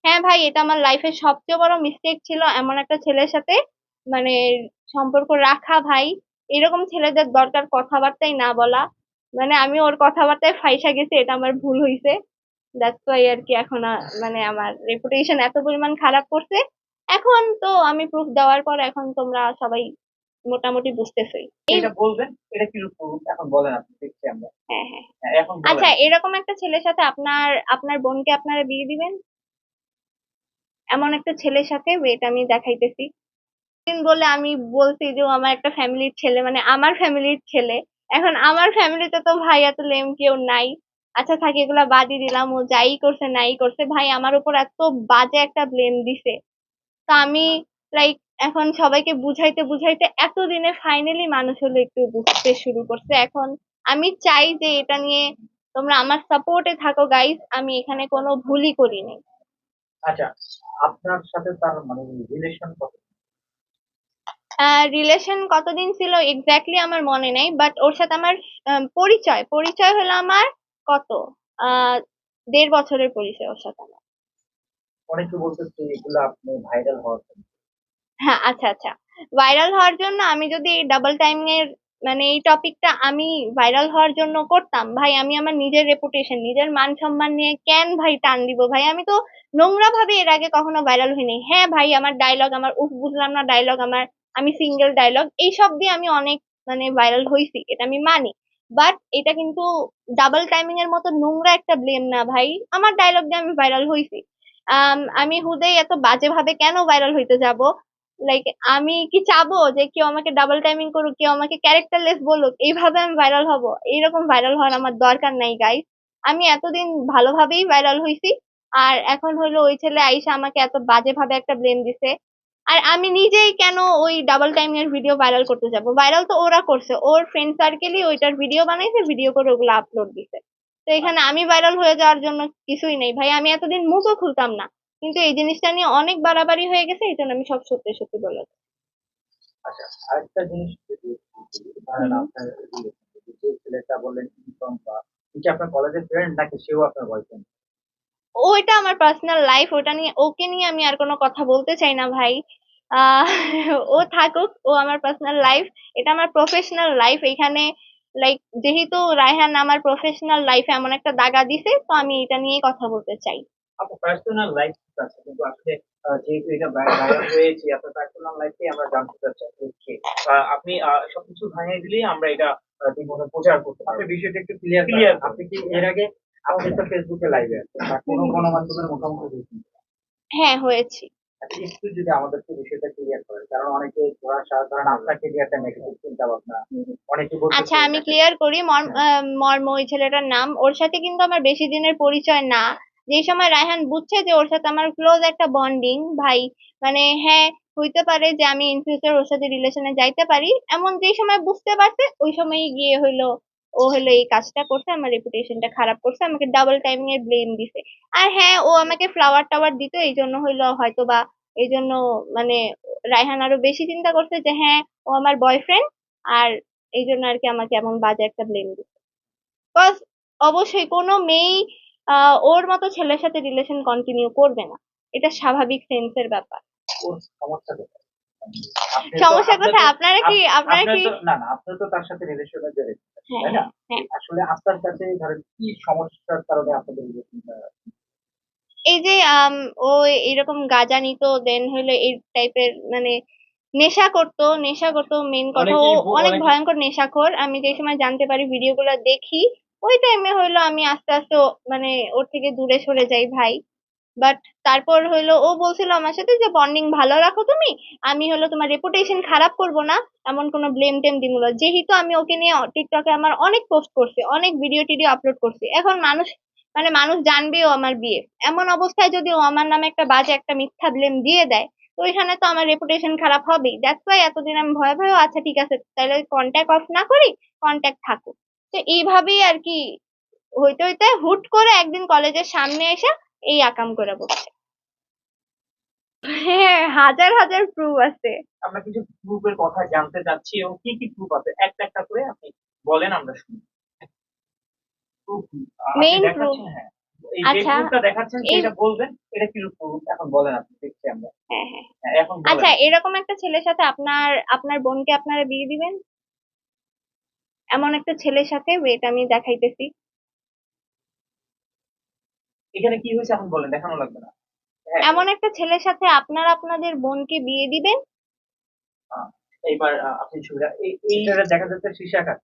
হ্যাঁ ভাই, এটা আমার লাইফের সবচেয়ে বড় মিস্টেক ছিল এমন একটা ছেলের সাথে মানে সম্পর্ক রাখা ভাই। এরকম ছেলেদের দরকার কথাবার্তাই না বলা। মানে আমি ওর কথাবার্তায় ফাইসা গেছি, এটা আমার ভুল হইছে। দ্যাটস ওয়াই আর কি এখন মানে আমার রেপুটেশন এত পরিমাণ খারাপ করছে। এখন তো আমি প্রুফ দেওয়ার পর এখন তোমরা সবাই মোটামুটি বুঝতেছই এই। এটা বলবেন, এটা কি রূপ এখন বলেন, আপনি দেখছি আমরা। হ্যাঁ হ্যাঁ। হ্যাঁ, এখন বলেন আচ্ছা, আপনি। এরকম একটা ছেলের সাথে আপনার আপনার বোনকে আপনারা বিয়ে দিবেন? এমন একটা ছেলের সাথে, ওয়েট আমি দেখাইতেছি। বলে আমি বলছি যে ও আমার একটা ফ্যামিলির ছেলে, মানে আমার ফ্যামিলির ছেলে। এখন আমার ফ্যামিলিতে তো ভাই এত লেম কেউ নাই। আচ্ছা থাকি, এগুলা বাদই দিলাম। ও যাই করছে নাই করছে, ভাই আমার উপর এত বাজে একটা ব্লেম দিছে। তো আমি লাইক এখন সবাইকে বুঝাইতে বুঝাইতে এতদিনে ফাইনালি মানুষ হলো একটু বুঝতে শুরু করছে এখন। আমি চাই যে এটা নিয়ে তোমরা আমার সাপোর্টে থাকো গাইস, আমি এখানে কোনো ভুলই করিনি। আচ্ছা, আপনার সাথে তার মানে রিলেশন কত? রিলেশন কতদিন ছিল এক্স্যাক্টলি আমার মনে নেই, বাট ওর সাথে আমার পরিচয় পরিচয় হলো আমার কত, আহ 1.5 বছরের পরিচয় ওর সাথে আমার। অনেকে বলতেছে এগুলো আপনি ভাইরাল হওয়ার জন্য। হ্যাঁ আচ্ছা আচ্ছা, ভাইরাল হওয়ার জন্য আমি যদি ডাবল টাইমিং এর মানে এই টপিকটা আমি ভাইরাল হওয়ার জন্য করতাম ভাই, আমি আমার নিজের রেপুটেশন নিজের মান সম্মান নিয়ে কেন ভাই টান দিব ভাই? আমি তো নোংরা ভাবে এর আগে কখনো ভাইরাল হইনি। হ্যাঁ ভাই, আমার ডায়লগ, আমার উফ বুঝলাম না ডায়লগ, আমার আমি সিঙ্গেল ডায়লগ এইসব দিয়ে আমি অনেক মানে ভাইরাল হইছি, এটা আমি মানি। বাট এটা কিন্তু ডাবল টাইমিং এর মতো নোংরা একটা ব্লেম না ভাই। আমার ডায়লগ দিয়ে আমি ভাইরাল হইছি। আমি হুদেই এত বাজে ভাবে কেন ভাইরাল হইতে যাব? লাইক আমি কি চাবো যে কেউ আমাকে ডাবল টাইমিং করুক, কেউ আমাকে ক্যারেক্টারলেস বলুক, এইভাবে আমি ভাইরাল হব? এইরকম ভাইরাল হওয়ার আমার দরকার নাই গাইস। আমি এতদিন ভালোভাবেই ভাইরাল হইছি। আর এখন হলো ওই ছেলে আইসা আমাকে এত বাজে ভাবে একটা ব্লেম দিছে। আর আমি নিজেই কেন ওই ডাবল টাইমিং এর ভিডিও ভাইরাল করতে যাব? ভাইরাল তো ওরা করছে, ওর ফ্রেন্ড সার্কেলই ওইটার ভিডিও বানাইছে, ভিডিও করে ওগুলো আপলোড দিছে। তো এখানে আমি ভাইরাল হয়ে যাওয়ার জন্য কিছুই নেই ভাই। আমি এতদিন মুখও খুলতাম না, কিন্তু এই জিনিসটা নিয়ে অনেক বাড়াবাড়ি হয়ে গেছে, এই জন্য আমি সব সত্যি সত্যি বলে দিই। আচ্ছা, আরেকটা জিনিস যদি ধরেন হুম। আপনার যে ছেলেটা বললেন ইনফর্ম বা কি আপনার কলেজের ফ্রেন্ড নাকি সেও আপনার বয়ফ্রেন্ড? ওইটা আমার পার্সোনাল লাইফ, ওটা নিয়ে ওকে নিয়ে আমি আর কোনো কথা বলতে চাই না ভাই। আহ ও থাকুক, ও আমার পার্সোনাল লাইফ। এটা আমার প্রফেশনাল লাইফ এখানে। লাইক যেহেতু রায়হান আমার প্রফেশনাল লাইফে এমন একটা দাগা দিছে, তো আমি এটা নিয়েই কথা বলতে চাই। আপনার পার্সোনাল লাইফ আছে, কিন্তু আসলে যেহেতু এটা ভাইরাল হয়েছে, আপনার পার্সোনাল লাইফে আমরা জানতে চাচ্ছি আসলে কে। আপনি সবকিছু ভাঙিয়ে দিলেই আমরা এটা ঠিকমতো প্রচার করতে পারবো। আপনি বিষয়টা একটু ক্লিয়ার আপনি কি এর আগে আপনি তো ফেসবুকে লাইভে আছেন বা কোনো গণমাধ্যমের মুখোমুখি হয়েছেন? হ্যাঁ হয়েছি। আচ্ছা, একটু যদি আমাদেরকে বিষয়টা ক্লিয়ার করেন, কারণ অনেকে ধরা কারণ আপনাকে নিয়ে একটা নেগেটিভ চিন্তা ভাবনা, অনেকে আচ্ছা বলতেছে আমি এটাকে। ক্লিয়ার করি হ্যাঁ। মর্ম। ওই ছেলেটার নাম, ওর সাথে কিন্তু আমার বেশি দিনের পরিচয় না। যে সময় রায়হান বুঝছে যে ওর সাথে আমার ক্লোজ একটা বন্ডিং ভাই, মানে হ্যাঁ হইতে পারে যে আমি ইন ফিউচার ওর সাথে রিলেশনে যাইতে পারি, এমন যে সময় বুঝতে পারছে ওই সময়ই গিয়ে হইলো ও হলো এই কাজটা করছে, আমার রেপুটেশনটা খারাপ করছে, আমাকে ডাবল টাইমিং এর ব্লেম দিছে। আর হ্যাঁ, ও আমাকে ফ্লাওয়ার টাওয়ার দিত, এই জন্য হইলো হয়তো বা এই জন্য মানে রায়হান আরো বেশি চিন্তা করছে যে হ্যাঁ ও আমার বয়ফ্রেন্ড, আর এই জন্য আর কি আমাকে এমন বাজে একটা ব্লেম দিচ্ছে। বিকজ অবশ্যই কোনো মেয়েই ওর মতো ছেলের সাথে রিলেশন কন্টিনিউ করবে না, এটা স্বাভাবিক সেন্সের ব্যাপার। ওর সমস্যা কোথায়? আপনি তো সমস্যা আপনার তো কোথায়? আপনারা কি আপনারা আপনার কি তো না না আপনি তো তার সাথে রিলেশনে জড়িত, হ্যাঁ তাই হ্যাঁ না? হ্যাঁ। আসলে আপনার কাছে ধরেন কি সমস্যার কারণে আপনাদের রিলেশনটা? এই যে ও এরকম গাঁজা নিত, দেন হইলো এই টাইপের মানে নেশা করতো মেন কথা। ও অনেক অনেকে ভয়ঙ্কর নেশাখোর। আমি যে সময় জানতে পারি ভিডিওগুলো দেখি, ওই টাইমে হইলো আমি আস্তে আস্তে মানে ওর থেকে দূরে সরে যাই ভাই। বাট তারপর হইলো ও বলছিল আমার সাথে যে বন্ডিং ভালো রাখো তুমি, আমি হলো তোমার রেপুটেশন খারাপ করব না, এমন কোনো ব্লেম টেম দিব না। যেহেতু আমি ওকে নিয়ে টিকটকে আমার অনেক পোস্ট করছি, অনেক ভিডিও টিডিও আপলোড করছি, এখন মানুষ মানে মানুষ জানবেও আমার বিয়ে। এমন অবস্থায় যদি ও আমার নামে একটা বাজে একটা মিথ্যা ব্লেম দিয়ে দেয়, তো ওইখানে তো আমার রেপুটেশন খারাপ হবেই। দ্যাটস ওয়াই এতদিন আমি ভয়ে ভয়ে আচ্ছা ঠিক আছে তাহলে কন্ট্যাক্ট অফ না করি, কন্ট্যাক্ট থাকুক। তো এইভাবেই আর কি হইতে হইতে হুট করে একদিন কলেজের সামনে এসে এই আকাম করে বসছে। হ্যাঁ, হাজার হাজার প্রুফ আছে। আমরা কিছু প্রুফের কথা জানতে চাচ্ছি, এবং কি কি প্রুফ আছে একটা একটা করে আপনি বলেন, আমরা শুনি। প্রুফ আপনি মেইন প্রুফ, দেখাচ্ছেন, হ্যাঁ। এই যে আচ্ছা প্রুফটা দেখাচ্ছেন এই সেটা বলবেন, এটা কি প্রুফ এখন বলেন, আপনি দেখছি আমরা। হ্যাঁ হ্যাঁ হ্যাঁ, এখন বলেন। আচ্ছা এরকম একটা ছেলের সাথে আপনার আপনার বোনকে আপনারা বিয়ে দিবেন? এমন একটা ছেলের সাথে, ওয়েট আমি দেখাইতেছি। এখানে কি হয়েছে এখন বলেন, দেখানো লাগবে না। হ্যাঁ, এমন একটা ছেলের সাথে আপনারা আপনাদের বোনকে বিয়ে দিবেন? আহ, এইবার আপনি ছবিটা এইটা দেখা যাচ্ছে সীসা কাঠ।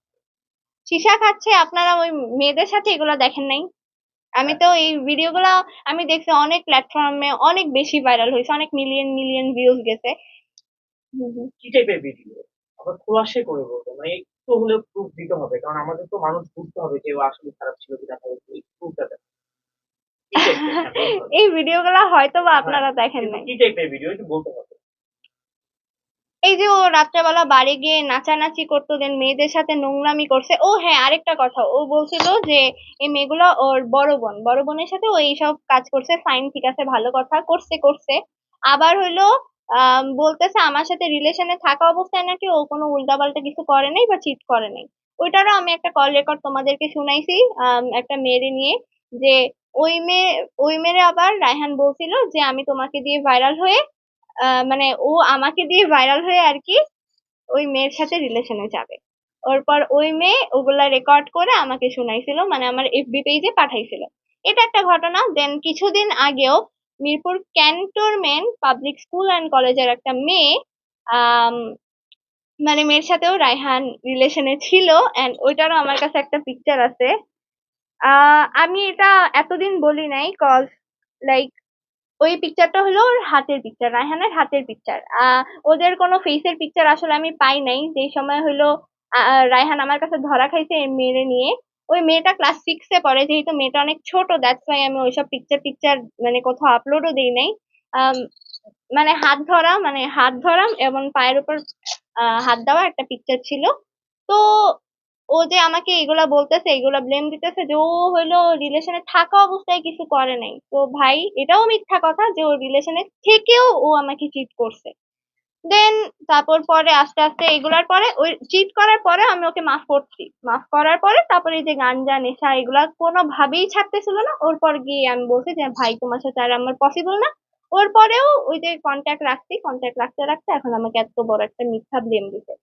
সীসা খাচ্ছে, আপনারা ওই মেয়েদের সাথে এগুলো দেখেন নাই? আমি তো এই ভিডিওগুলো আমি দেখছি অনেক প্ল্যাটফর্মে, অনেক বেশি ভাইরাল হয়েছে, অনেক মিলিয়ন মিলিয়ন ভিউজ গেছে। হুম, হুম। কি টাইপের ভিডিও? আমরা খোলাসে করে বলবো, মানে একটু হলেও প্রুফ দিতে হবে, কারণ আমাদের তো মানুষ বুঝতে হবে যে ও আসলে খারাপ ছিল কিনা, তাহলে এই প্রুফটা দেন। কি টাইপের? হ্যাঁ, বলতে হবে। এই ভিডিওগুলো হয়তো বা হ্যাঁ, আপনারা দেখেন কিন্তু নাই। কি টাইপের ভিডিও একটু বলতে হবে। এই যে ও রাত্রেবেলা বাড়ি গিয়ে নাচানাচি করতো, দেন মেয়েদের সাথে নোংরামি করছে। ও হ্যাঁ, আরেকটা কথা, ও বলছিল যে এই মেয়েগুলো ওর বড় বোনের সাথে ও এইসব কাজ করছে, ফাইন, ঠিক আছে, ভালো কথা, করছে করছে। আবার হইলো বলতেছে আমার সাথে রিলেশনে থাকা অবস্থায় নাকি ও কোনো উল্টাপাল্টা কিছু করে নাই বা চিট করে নাই। ওইটারও আমি একটা কল রেকর্ড তোমাদেরকে শুনাইছি, একটা মেয়েরে নিয়ে, যে ওই মেয়ে ওই মেয়েরে আবার রায়হান বলছিল যে আমি তোমাকে দিয়ে ভাইরাল হয়ে, মানে ও আমাকে দিয়ে ভাইরাল হয়ে আর কি ওই মেয়ের সাথে রিলেশনে যাবে। ওরপর ওই মেয়ে ওগুলা রেকর্ড করে আমাকে শুনাইছিল, মানে আমার এফবি পেজে পাঠাইছিল। এটা একটা ঘটনা। দেন কিছুদিন আগেও Mirpur cantonment public school and কলেজের একটা মেয়ে, আম, মানে মেয়ের সাথেও রায়হান রিলেশনে ছিল, এন্ড ওইটারও আমার কাছে একটা পিকচার আছে। আমি এটা এতদিন বলি নাই, কজ লাইক ওই পিকচারটা হলো ওর হাতের পিকচার, রায়হানের হাতের পিকচার। ওদের কোনো ফেসের পিকচার আসলে আমি পাই নাই যে সময় হলো রায়হান আমার কাছে ধরা খাইছে এই মেয়েরে নিয়ে। ওই মেয়েটা ক্লাস সিক্সে পড়ে, যেহেতু মেয়েটা অনেক ছোট, দ্যাটস ওয়াই আমি ওইসব পিকচার টিকচার মানে কোথাও আপলোডও দিই নাই। আম, মানে হাত ধরা এবং পায়ের উপর হাত দেওয়া একটা পিকচার ছিল। তো ও যে আমাকে এগুলা বলতেছে, এগুলা ব্লেম দিতেছে যে ও হইলো রিলেশনে থাকা অবস্থায় কিছু করে নাই, তো ভাই এটাও মিথ্যা কথা যে ও রিলেশনে থেকেও ও আমাকে চিট করছে। দেন তারপর পরে আস্তে আস্তে এগুলার পরে, ওই চিট করার পরে আমি ওকে মাফ করছি, মাফ করার পরে তারপরে এই যে গাঞ্জা নেশা এগুলা কোনোভাবেই ছাড়তেছিল না। ওর পর গিয়ে আমি বলছি যে ভাই তোমার সাথে আর আমার পসিবল না। ওর পরেও ওই যে কন্ট্যাক্ট রাখছি, কন্ট্যাক্ট রাখতে রাখতে এখন আমাকে এত বড় একটা মিথ্যা ব্লেম দিছে।